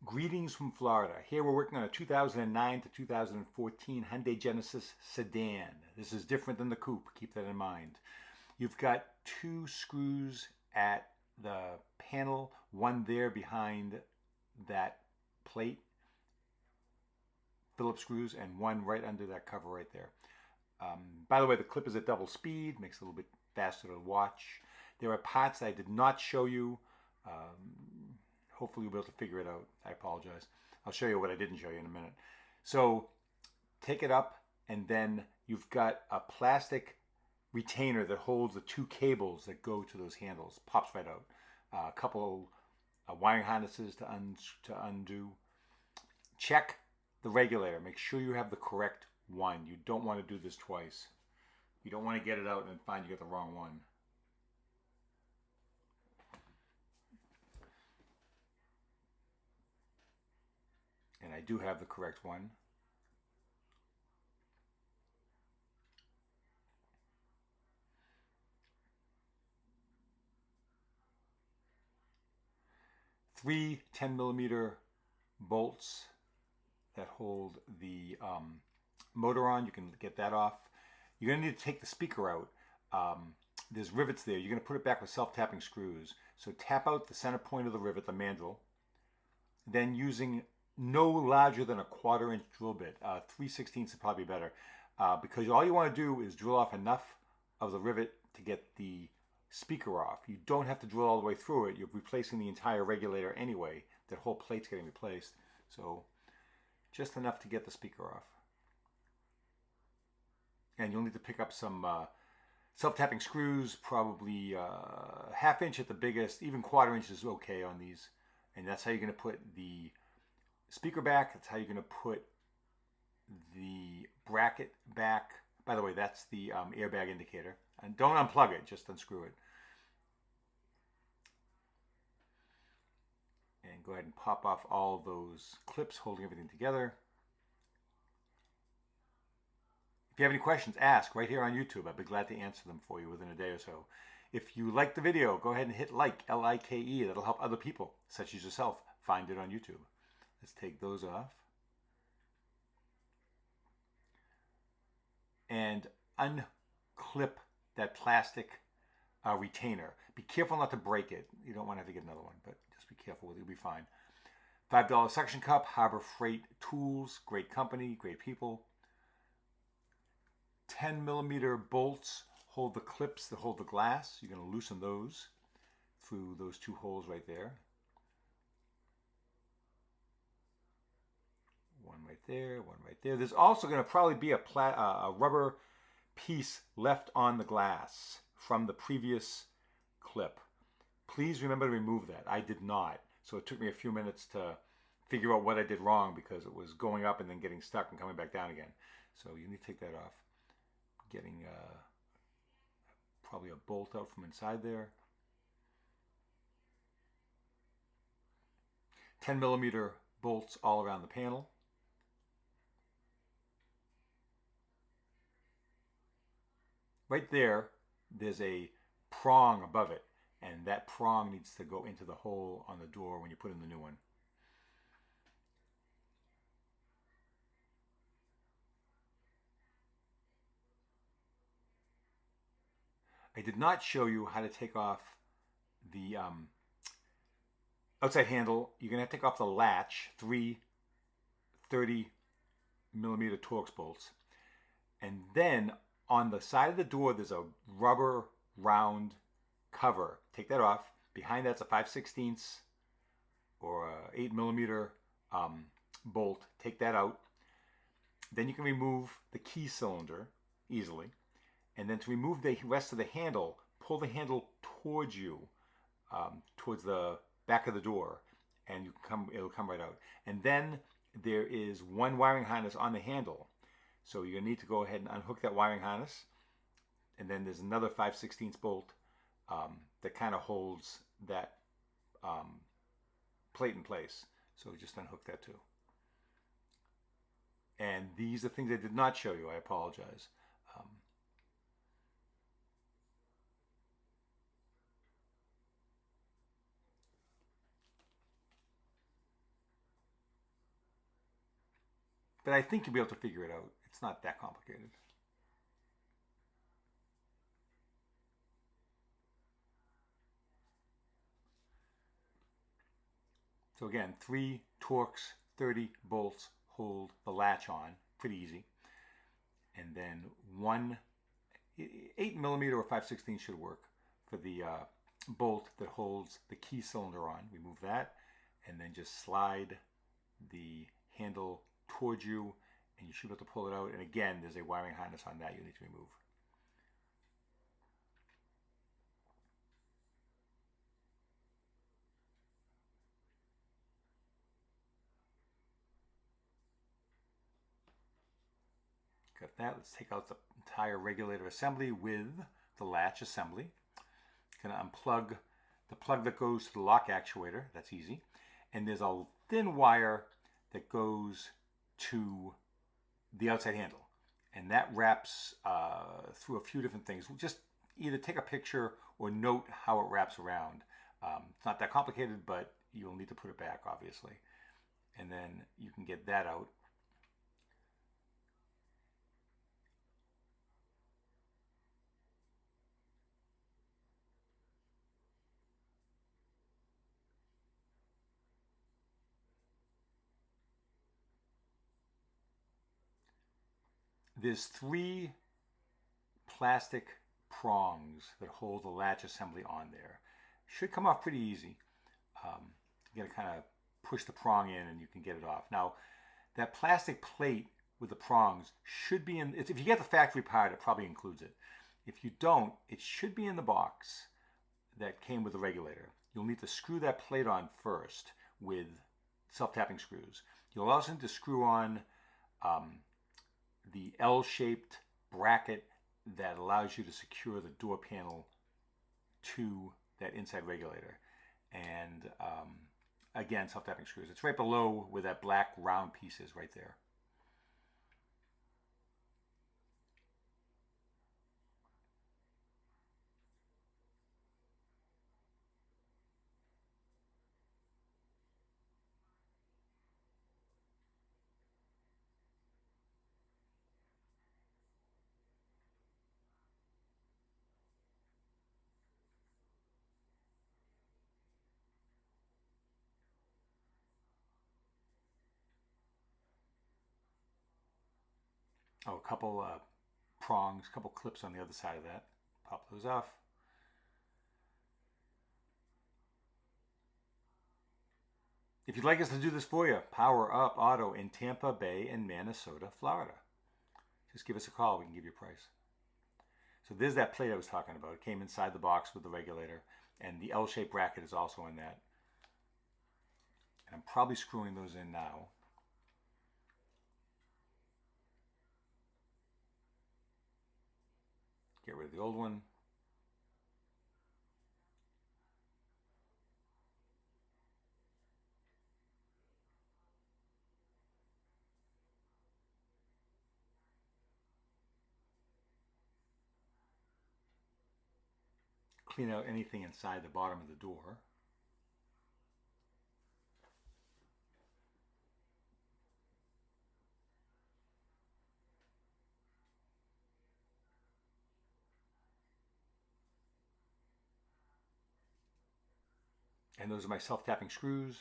Greetings from Florida. Here we're working on a 2009 to 2014 Hyundai Genesis Sedan. This is different than the coupe, keep that in mind. You've got two screws at the panel, one there behind that plate, Phillips screws, and one right under that cover right there. By the way, the clip is at double speed, makes it a little bit faster to watch. There are parts I did not show you. Hopefully you'll be able to figure it out. I apologize. I'll show you what I didn't show you in a minute. So take it up, and then you've got a plastic retainer that holds the two cables that go to those handles. Pops right out. A couple wiring harnesses to undo. Check the regulator. Make sure you have the correct one. You don't want to do this twice. You don't want to get it out and find you got the wrong one. And I do have the correct one. Three 10mm bolts that hold the motor on. You can get that off. You're going to need to take the speaker out. There's rivets there. You're going to put it back with self-tapping screws. So tap out the center point of the rivet, the mandrel. Then using no larger than a 1/4 inch drill bit. 3/16 is probably better, because all you want to do is drill off enough of the rivet to get the speaker off. You don't have to drill all the way through it. You're replacing the entire regulator anyway. That whole plate's getting replaced. So just enough to get the speaker off. And you'll need to pick up some self-tapping screws, probably 1/2 inch at the biggest. Even 1/4 inch is okay on these. And that's how you're going to put the speaker back. That's how you're going to put the bracket back. By the way, that's the airbag indicator. And don't unplug it, just unscrew it. And go ahead and pop off all those clips holding everything together. If you have any questions, ask right here on YouTube. I'd be glad to answer them for you within a day or so. If you like the video, go ahead and hit like, L-I-K-E. That'll help other people, such as yourself, find it on YouTube. Let's take those off. And unclip that plastic retainer. Be careful not to break it. You don't want to have to get another one, but just be careful with it. You'll be fine. $5 suction cup, Harbor Freight Tools. Great company, great people. 10mm bolts hold the clips that hold the glass. You're going to loosen those through those two holes right there. One right there, one right there. There's also going to probably be a rubber piece left on the glass from the previous clip. Please remember to remove that. I did not. So it took me a few minutes to figure out what I did wrong, because it was going up and then getting stuck and coming back down again. So you need to take that off. Getting probably a bolt out from inside there. 10mm bolts all around the panel. Right there, there's a prong above it, and that prong needs to go into the hole on the door when you put in the new one. I did not show you how to take off the outside handle. You're going to have to take off the latch, 3 30mm Torx bolts. And then on the side of the door, there's a rubber round cover. Take that off. Behind that's a 5/16 or a 8mm bolt. Take that out. Then you can remove the key cylinder easily. And then to remove the rest of the handle, pull the handle towards you, towards the back of the door, and it'll come right out. And then there is one wiring harness on the handle. So you're going to need to go ahead and unhook that wiring harness. And then there's another 5/16 bolt that kind of holds that plate in place. So just unhook that too. And these are things I did not show you. I apologize. But I think you'll be able to figure it out. It's not that complicated. So again, 3 Torx 30 bolts hold the latch on, pretty easy. And then one 8mm or 5/16 should work for the bolt that holds the key cylinder on. We move that and then just slide the handle towards you and you should be able to pull it out. And again, there's a wiring harness on that you need to remove. Got that. Let's take out the entire regulator assembly with the latch assembly. Gonna unplug the plug that goes to the lock actuator. That's easy. And there's a thin wire that goes to the outside handle. And that wraps through a few different things. We'll just either take a picture or note how it wraps around. It's not that complicated, but you'll need to put it back, obviously. And then you can get that out. There's 3 plastic prongs that hold the latch assembly on there. Should come off pretty easy. You gotta kind of push the prong in and you can get it off. Now, that plastic plate with the prongs should be in, if you get the factory part, it probably includes it. If you don't, it should be in the box that came with the regulator. You'll need to screw that plate on first with self-tapping screws. You'll also need to screw on the L-shaped bracket that allows you to secure the door panel to that inside regulator. And again, self-tapping screws. It's right below where that black round piece is, right there. Oh, a couple prongs, a couple clips on the other side of that. Pop those off. If you'd like us to do this for you, Power Up Auto in Tampa Bay and Minnesota, Florida. Just give us a call. We can give you a price. So there's that plate I was talking about. It came inside the box with the regulator. And the L-shaped bracket is also in that. And I'm probably screwing those in now. Get rid of the old one. Clean out anything inside the bottom of the door. And those are my self-tapping screws.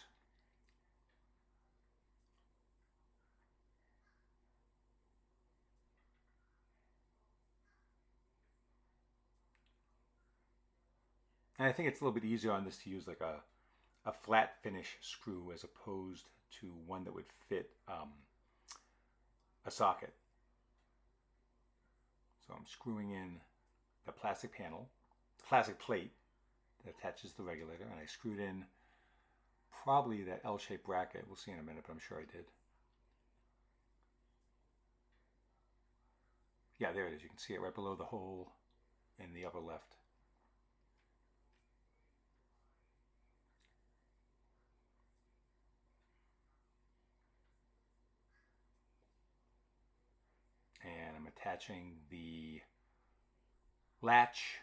And I think it's a little bit easier on this to use like a flat finish screw as opposed to one that would fit a socket. So I'm screwing in the plastic panel, plastic plate that attaches the regulator, and I screwed in probably that L-shaped bracket. We'll see in a minute, but I'm sure I did. Yeah, there it is. You can see it right below the hole in the upper left. And I'm attaching the latch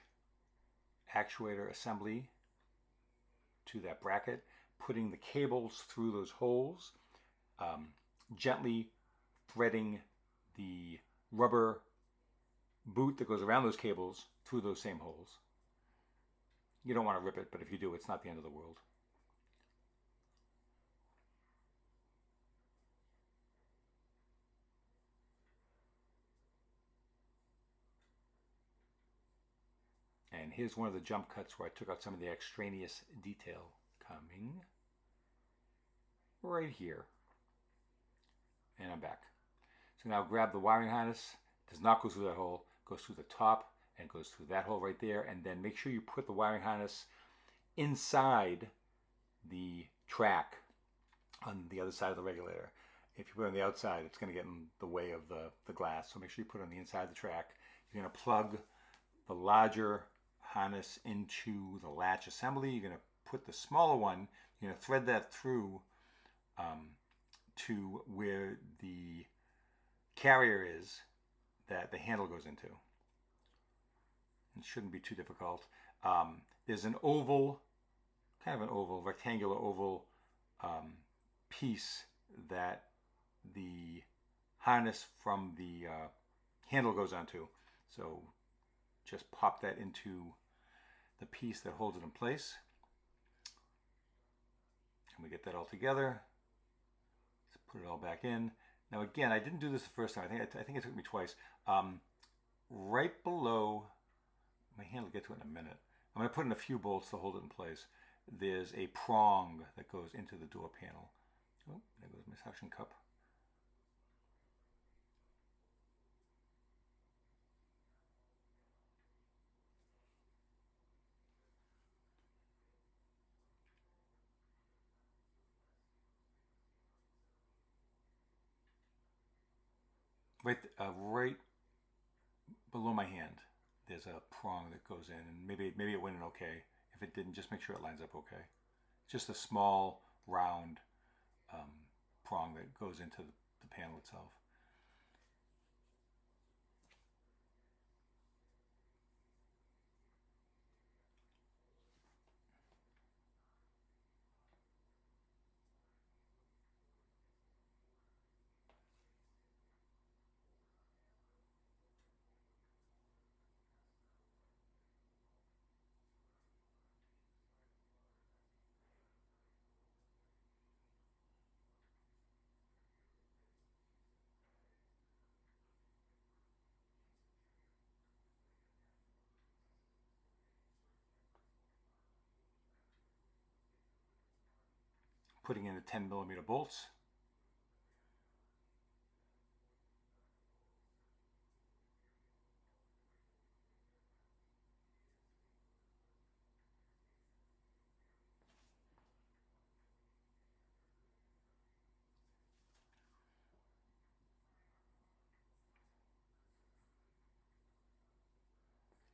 actuator assembly to that bracket, putting the cables through those holes, gently threading the rubber boot that goes around those cables through those same holes. You don't want to rip it, but if you do, it's not the end of the world. And here's one of the jump cuts where I took out some of the extraneous detail coming right here. And I'm back. So now grab the wiring harness. It does not go through that hole. It goes through the top and goes through that hole right there. And then make sure you put the wiring harness inside the track on the other side of the regulator. If you put it on the outside, it's going to get in the way of the glass. So make sure you put it on the inside of the track. You're going to plug the larger harness into the latch assembly. You're going to put the smaller one, you're going to thread that through to where the carrier is that the handle goes into. It shouldn't be too difficult. There's an oval, kind of an oval, rectangular oval piece that the harness from the handle goes onto. So just pop that into the piece that holds it in place. And we get that all together. Let's put it all back in. Now again, I didn't do this the first time. I think it took me twice. Right below, my hand will get to it in a minute. I'm going to put in a few bolts to hold it in place. There's a prong that goes into the door panel. Oh, there goes my suction cup. Right below my hand, there's a prong that goes in, and maybe it went in okay. If it didn't, just make sure it lines up okay. Just a small round prong that goes into the panel itself. Putting in the 10mm bolts.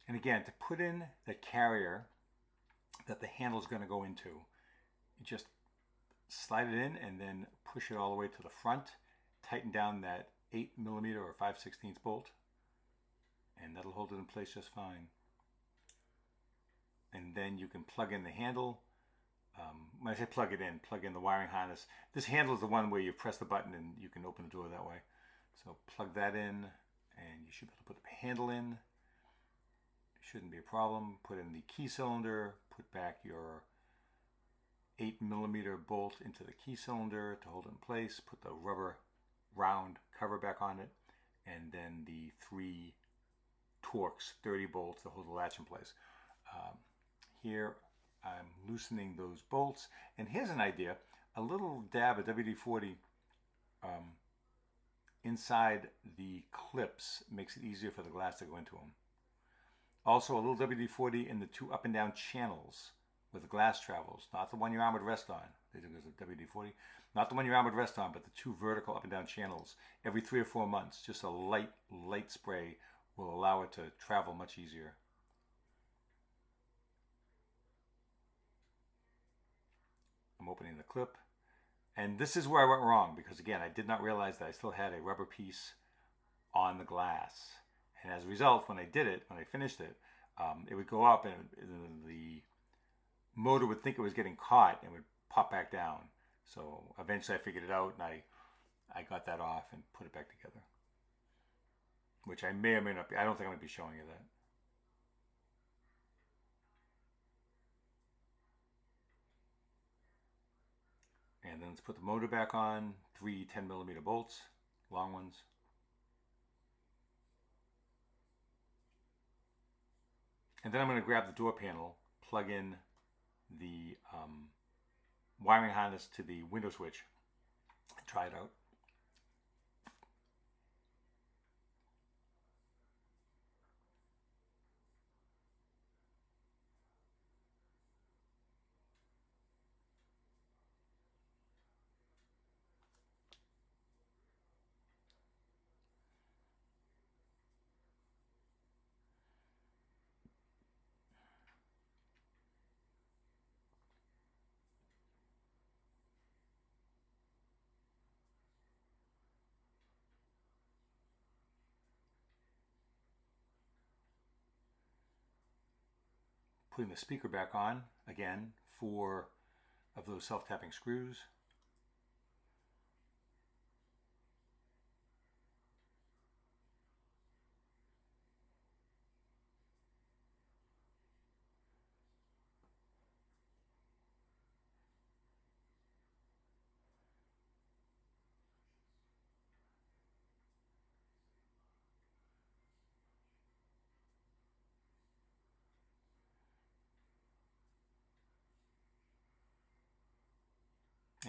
And again, to put in the carrier that the handle is going to go into, you just slide it in and then push it all the way to the front. Tighten down that 8mm or 5/16 bolt, and that'll hold it in place just fine. And then you can plug in the handle. When I say plug in the wiring harness. This handle is the one where you press the button and you can open the door that way. So plug that in, and you should be able to put the handle in. Shouldn't be a problem. Put in the key cylinder, put back your 8mm bolt into the key cylinder to hold it in place, put the rubber round cover back on it, and then the 3 Torx 30 bolts to hold the latch in place. Here I'm loosening those bolts, and here's an idea. A little dab of WD-40 inside the clips makes it easier for the glass to go into them. Also, a little WD-40 in the 2 up and down channels where the glass travels, not the one your arm would rest on. There's a WD-40. Not the one your arm would rest on, but the 2 vertical up and down channels. Every 3 or 4 months, just a light spray will allow it to travel much easier. I'm opening the clip. And this is where I went wrong, because again, I did not realize that I still had a rubber piece on the glass. And as a result, when I finished it, it would go up and the motor would think it was getting caught and would pop back down. So eventually I figured it out, and I I got that off and put it back together, which I may or may not be. I don't think I'm going to be showing you that. And then let's put the motor back on. 3 10mm bolts, long ones. And then I'm going to grab the door panel, plug in the wiring harness to the window switch, and try it out. Putting the speaker back on, again, 4 of those self-tapping screws.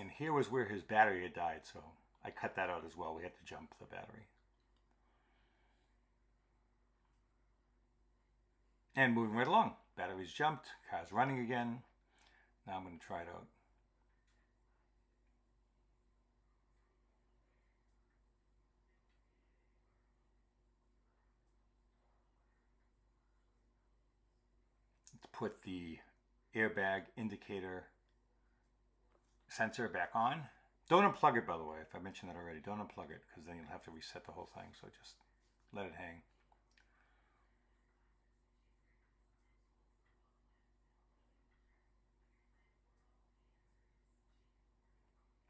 And here was where his battery had died, so I cut that out as well. We had to jump the battery. And moving right along. Batteries jumped, car's running again. Now I'm going to try it out. Let's put the airbag indicator sensor back on. Don't unplug it, by the way, if I mentioned that already. Don't unplug it, because then you'll have to reset the whole thing. So just let it hang.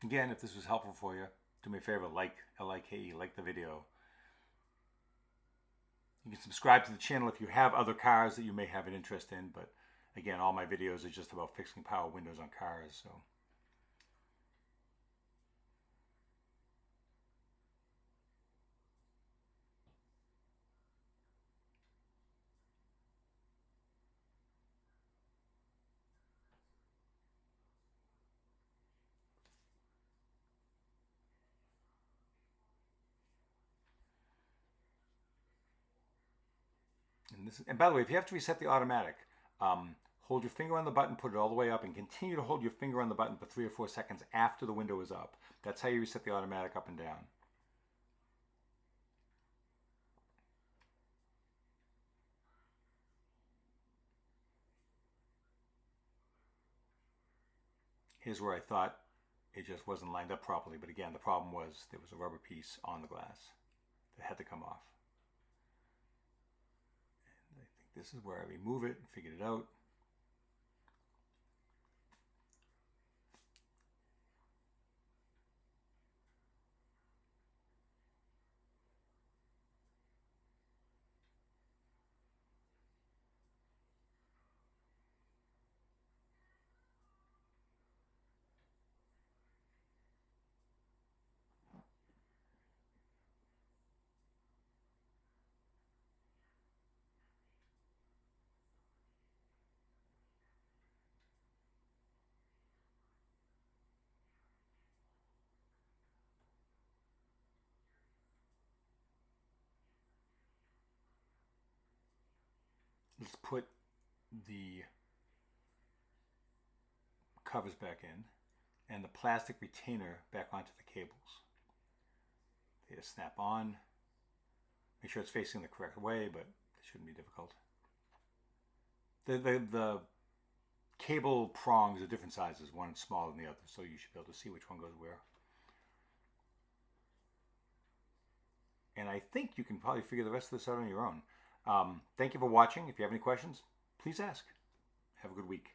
Again, if this was helpful for you, do me a favor, like, L-I-K-E, like the video. You can subscribe to the channel if you have other cars that you may have an interest in, but again, all my videos are just about fixing power windows on cars, so. And by the way, if you have to reset the automatic, hold your finger on the button, put it all the way up, and continue to hold your finger on the button for 3 or 4 seconds after the window is up. That's how you reset the automatic up and down. Here's where I thought it just wasn't lined up properly, but again, the problem was there was a rubber piece on the glass that had to come off. And I think this is where I remove it and figured it out. Let's put the covers back in and the plastic retainer back onto the cables. They just snap on. Make sure it's facing the correct way, but it shouldn't be difficult. The cable prongs are different sizes. One is smaller than the other, so you should be able to see which one goes where. And I think you can probably figure the rest of this out on your own. Thank you for watching. If you have any questions, please ask. Have a good week.